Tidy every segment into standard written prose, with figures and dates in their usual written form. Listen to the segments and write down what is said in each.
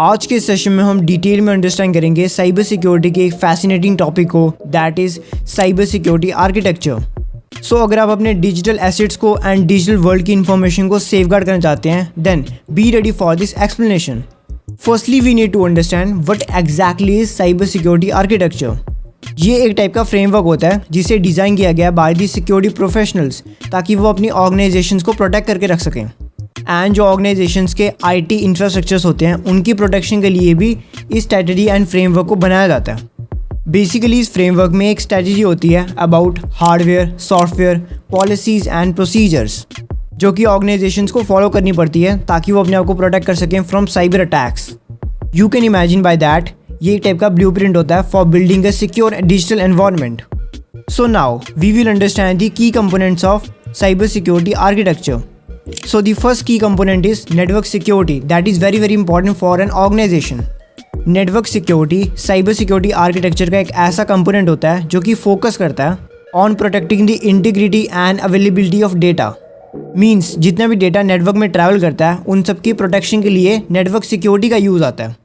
आज के सेशन में हम डिटेल में अंडरस्टैंड करेंगे साइबर सिक्योरिटी के एक फैसिनेटिंग टॉपिक को, that is cyber security architecture. So अगर आप अपने डिजिटल एसेट्स को एंड डिजिटल वर्ल्ड की इंफॉर्मेशन को सेफगार्ड करना चाहते हैं, then be ready for this explanation. Firstly we need to understand what exactly is cyber security architecture. ये एक टाइप का फ्रेमवर्क होता है जिसे डिज़ाइन किया गया बाय दी सिक्योरिटी प्रोफेशनल्स ताकि वो अपनी ऑर्गेनाइजेशंस को प्रोटेक्ट करके रख सकें। एंड जो ऑर्गेनाइजेशंस के आईटी इंफ्रास्ट्रक्चर्स होते हैं उनकी प्रोटेक्शन के लिए भी इस स्ट्रैटेजी एंड फ्रेमवर्क को बनाया जाता है। बेसिकली इस फ्रेमवर्क में एक स्ट्रैटेजी होती है about hardware, software, policies and procedures जो कि ऑर्गेनाइजेशंस को फॉलो करनी पड़ती है ताकि वो अपने आप को प्रोटेक्ट कर सकें from cyber attacks. You can imagine by that ये एक टाइप का ब्लूप्रिंट होता है for building a secure digital environment. So now we will understand the key components of cyber security architecture. So the first key component is network security, that is very important for an organization. Network security cyber security architecture का एक ऐसा component होता है जो कि focus करता है on protecting the integrity and availability of data. Means जितना भी data network में travel करता है उन सब की protection के लिए network security का use आता है,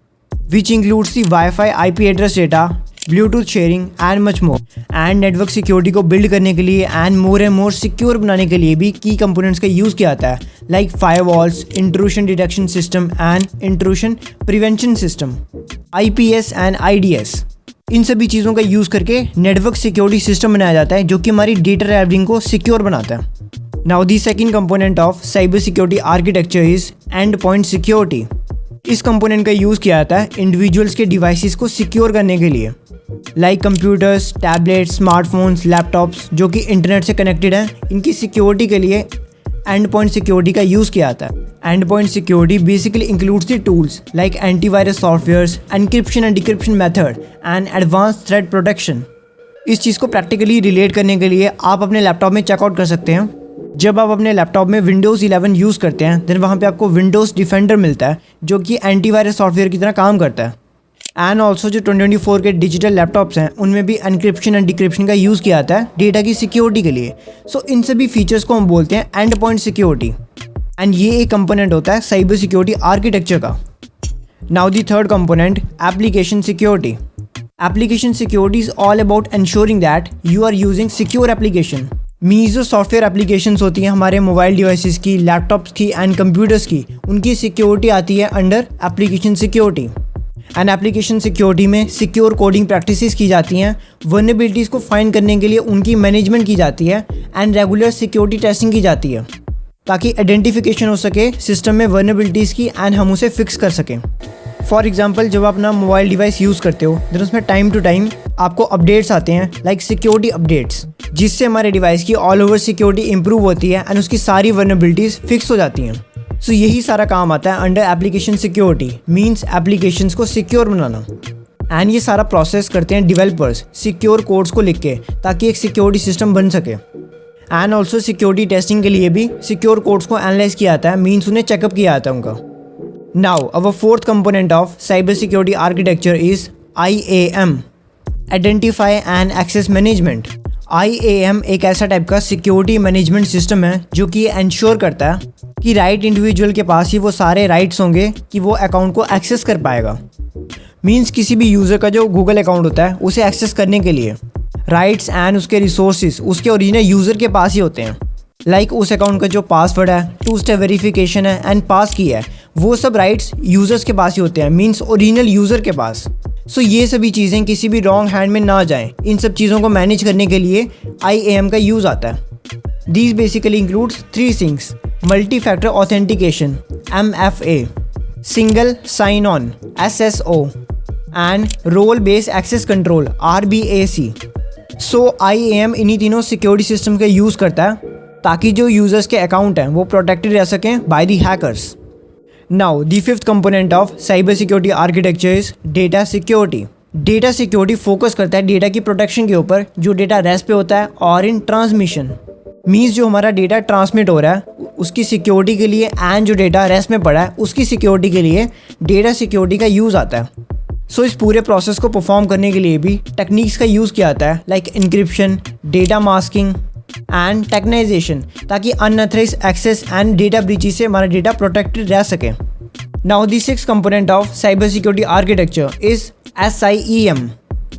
which includes the Wi-Fi IP address data, Bluetooth sharing and much more. And network security को बिल्ड करने के लिए एंड मोर सिक्योर बनाने के लिए भी की कंपोनेंट्स का यूज़ किया जाता है, like firewalls, intrusion detection system and intrusion prevention system, IPS and IDS। इन सभी चीज़ों का यूज़ करके नेटवर्क सिक्योरिटी सिस्टम बनाया जाता है जो कि हमारी डेटा ट्रैवलिंग को सिक्योर बनाता है। Now the second component of cyber security architecture is and point security. इस कंपोनेंट का यूज़ किया जाता है इंडिविजुअल्स के डिवाइसेस को सिक्योर करने के लिए, like computers, tablets, smartphones, laptops जो कि इंटरनेट से कनेक्टेड हैं। इनकी सिक्योरिटी के लिए एंड पॉइंट सिक्योरिटी का यूज़ किया जाता है। And point security basically includes the tools like antivirus softwares, encryption and decryption method and advance threat protection. इस चीज़ को प्रैक्टिकली रिलेट करने के लिए आप अपने लैपटॉप में चेकआउट कर सकते हैं। जब आप अपने लैपटॉप में विंडोज़ 11 यूज़ करते हैं देन वहाँ पे आपको विंडोज़ डिफेंडर मिलता है जो कि एंटीवायरस सॉफ्टवेयर की तरह काम करता है। एंड ऑल्सो जो 2024 के डिजिटल लैपटॉप्स हैं उनमें भी एनक्रिप्शन एंड डिक्रिप्शन का यूज़ किया जाता है डेटा की सिक्योरिटी के लिए। सो इन सभी फीचर्स को हम बोलते हैं एंड पॉइंट सिक्योरिटी, एंड ये एक कंपोनेंट होता है साइबर सिक्योरिटी आर्किटेक्चर का। Now the third component, application security. Application security is all about ensuring that you are using secure application. Means जो सॉफ्टवेयर एप्लीकेशंस होती हैं हमारे मोबाइल डिवाइसेस की, लैपटॉप्स की एंड कंप्यूटर्स की, उनकी सिक्योरिटी आती है under application security. And application security में सिक्योर कोडिंग प्रैक्टिसेस की जाती हैं, वल्नरेबिलिटीज़ को फाइंड करने के लिए उनकी मैनेजमेंट की जाती है एंड रेगुलर सिक्योरिटी टेस्टिंग की जाती है ताकि आइडेंटिफिकेशन हो सके सिस्टम में वल्नरेबिलिटीज़ की एंड हम उसे फिक्स कर सकें। फॉर एग्जाम्पल जब आप अपना मोबाइल डिवाइस यूज़ करते हो देन उसमें टाइम टू टाइम आपको अपडेट्स आते हैं, लाइक सिक्योरिटी अपडेट्स, जिससे हमारे डिवाइस की ऑल ओवर सिक्योरिटी इंप्रूव होती है एंड उसकी सारी वल्नरेबिलिटीज़ फिक्स हो जाती हैं। सो यही सारा काम आता है under application security, means applications को सिक्योर बनाना। एंड ये सारा प्रोसेस करते हैं डेवलपर्स सिक्योर कोड्स को लिख के ताकि एक सिक्योरिटी सिस्टम बन सके। एंड ऑल्सो सिक्योरिटी टेस्टिंग के लिए भी सिक्योर कोड्स को एनालाइज किया जाता है, मींस उन्हें चेकअप किया जाता है उनका। Now our fourth component of cyber security architecture is IAM, identify and access management. IAM एक ऐसा टाइप का सिक्योरिटी मैनेजमेंट सिस्टम है जो कि एंश्योर करता है कि राइट इंडिविजुअल के पास ही वो सारे राइट्स होंगे कि वो अकाउंट को एक्सेस कर पाएगा। मींस किसी भी यूज़र का जो गूगल अकाउंट होता है उसे एक्सेस करने के लिए राइट्स एंड उसके रिसोर्सेज उसके ओरिजिनल यूज़र के पास ही होते हैं। लाइक उस अकाउंट का जो पासवर्ड है, 2 स्टेप वेरिफिकेशन है एंड पास की है, वो सब राइट्स यूज़र्स के पास ही होते हैं, मींस ओरिजिनल यूज़र के पास। सो ये सभी चीज़ें किसी भी रॉन्ग हैंड में ना जाएं, इन सब चीज़ों को मैनेज करने के लिए IAM का यूज़ आता है। These basically includes 3 things, multi factor authentication MFA, single sign on SSO and role based access control RBAC। So IAM इन्हीं तीनों सिक्योरिटी सिस्टम का यूज़ करता है ताकि जो यूज़र्स के अकाउंट हैं वो प्रोटेक्टेड रह सकें by the hackers. Now the fifth component of cyber security architecture is data security. Data security focus करता है डेटा की प्रोटेक्शन के ऊपर जो डेटा रेस्ट पे होता है और इन ट्रांसमिशन, मीन्स जो हमारा डेटा ट्रांसमिट हो रहा है उसकी सिक्योरिटी के लिए एंड जो डेटा रेस्ट में पड़ा है उसकी सिक्योरिटी के लिए डेटा सिक्योरिटी का यूज़ आता है। सो इस पूरे प्रोसेस को परफॉर्म करने के लिए भी टेक्निक्स का यूज़ किया जाता है, like encryption, data masking and tokenization, ताकि unauthorized access and data breaches से हमारा डेटा प्रोटेक्टेड रह सके। Now the sixth component of cybersecurity architecture is SIEM,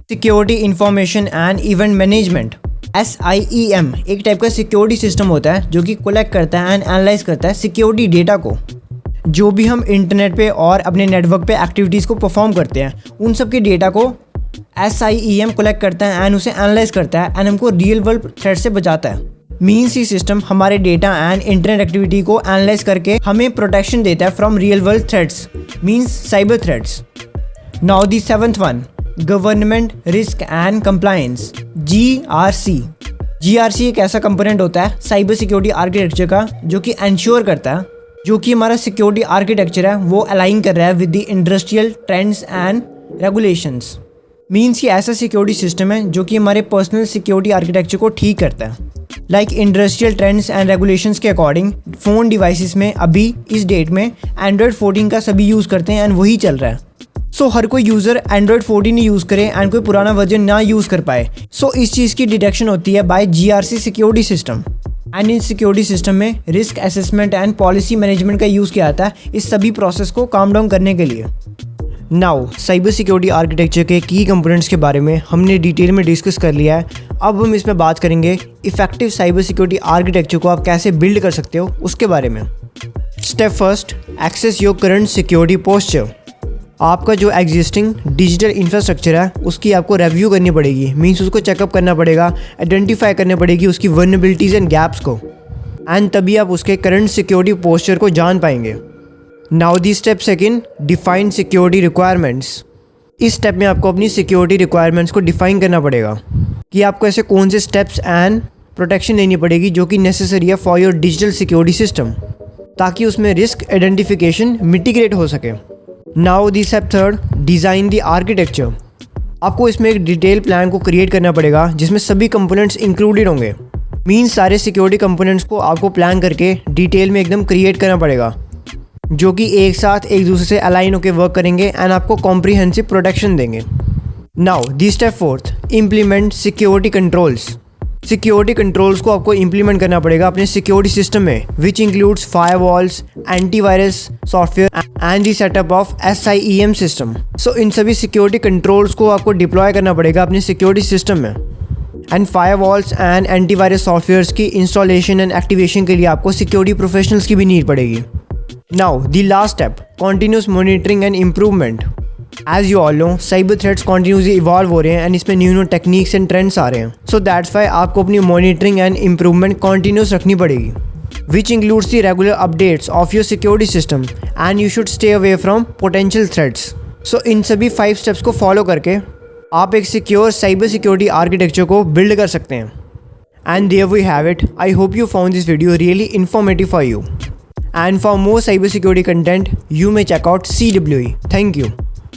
Security Information and Event Management. SIEM एक टाइप का सिक्योरिटी सिस्टम होता है जो कि कलेक्ट करता है एंड एनालाइज करता है सिक्योरिटी डेटा को, जो भी हम इंटरनेट पे और अपने नेटवर्क पे एक्टिविटीज़ को परफॉर्म करते हैं उन सब के डेटा को SIEM कलेक्ट करता है एंड उसे एनालाइज करता है एंड हमको रियल वर्ल्ड थ्रेट से बचाता है। मीन्स ये सिस्टम हमारे डेटा एंड इंटरनेट एक्टिविटी को एनालाइज करके हमें प्रोटेक्शन देता है from real world threats, means cyber threats. Now the seventh one, government risk and compliance, GRC। GRC एक ऐसा कंपोनेंट होता है साइबर सिक्योरिटी आर्किटेक्चर का जो कि एंश्योर करता है जो कि हमारा सिक्योरिटी आर्किटेक्चर है वो अलाइन कर रहा है with the industrial trends and regulations. Means ये ऐसा सिक्योरिटी सिस्टम है जो कि हमारे पर्सनल सिक्योरिटी आर्किटेक्चर को ठीक करता है। Like industrial trends and regulations के अकॉर्डिंग फ़ोन डिवाइसेस में अभी इस डेट में Android 14 का सभी यूज़ करते हैं एंड वही चल रहा है। सो हर कोई यूज़र Android 14 ही यूज़ करे एंड कोई पुराना वर्जन ना यूज़ कर पाए। सो इस चीज़ की डिटेक्शन होती है by GRC security system. And इन सिक्योरिटी सिस्टम में risk assessment and policy management का यूज़ किया जाता है इस सभी प्रोसेस को काम डाउन करने के लिए। नाउ साइबर सिक्योरिटी आर्किटेक्चर के की कंपोनेंट्स के बारे में हमने डिटेल में डिस्कस कर लिया है। अब हम इसमें बात करेंगे इफेक्टिव साइबर सिक्योरिटी आर्किटेक्चर को आप कैसे बिल्ड कर सकते हो उसके बारे में। Step first, access your current security posture. आपका जो एग्जिस्टिंग डिजिटल इंफ्रास्ट्रक्चर है उसकी आपको रिव्यू करनी पड़ेगी, मीन्स उसको चेकअप करना पड़ेगा, आइडेंटिफाई करनी पड़ेगी उसकी वल्नरेबिलिटीज़ एंड गैप्स को, एंड तभी आप उसके करंट सिक्योरिटी पोस्चर को जान पाएंगे। Now the step second, define security requirements. इस स्टेप में आपको अपनी सिक्योरिटी रिक्वायरमेंट्स को डिफाइन करना पड़ेगा कि आपको ऐसे कौन से स्टेप्स एंड प्रोटेक्शन लेनी पड़ेगी जो कि नेसेसरी है for your digital security system, ताकि उसमें रिस्क आइडेंटिफिकेशन मिटिगेट हो सके। Now the step third, design the architecture. आपको इसमें एक डिटेल प्लान को क्रिएट करना पड़ेगा जिसमें सभी कंपोनेंट्स इंक्लूडेड होंगे। मीन्स सारे सिक्योरिटी कंपोनेंट्स को आपको प्लान करके डिटेल में एकदम क्रिएट करना पड़ेगा जो कि एक साथ एक दूसरे से अलाइन होकर वर्क करेंगे एंड आपको कॉम्प्रिहेंसिव प्रोटेक्शन देंगे। Now the step fourth, implement security controls. Security controls को आपको इम्प्लीमेंट करना पड़ेगा अपने सिक्योरिटी सिस्टम में, which includes firewalls, antivirus software and the setup of SIEM system. So इन सभी सिक्योरिटी कंट्रोल्स को आपको डिप्लॉय करना पड़ेगा अपने सिक्योरिटी सिस्टम में। And firewalls and antivirus softwares की इंस्टॉलेशन एंड एक्टिवेशन के लिए आपको सिक्योरिटी प्रोफेशनल्स की भी नीड पड़ेगी। Now the last step, continuous monitoring and improvement. As you all know, cyber threats continuously evolve हो रहे हैं एंड इसमें न्यू टेक्निक्स एंड ट्रेंड्स आ रहे हैं। सो दैट्स वाई आपको अपनी मॉनिटरिंग एंड इम्प्रूवमेंट कॉन्टिन्यूस रखनी पड़ेगी, which includes the regular updates of your security system and you should stay away from potential threats. So इन सभी 5 स्टेप्स को फॉलो करके आप एक सिक्योर साइबर सिक्योरिटी आर्किटेक्चर को बिल्ड कर सकते हैं। And there we have it. I hope you found this video really informative for you. And for more cybersecurity content, you may check out CWE. Thank you.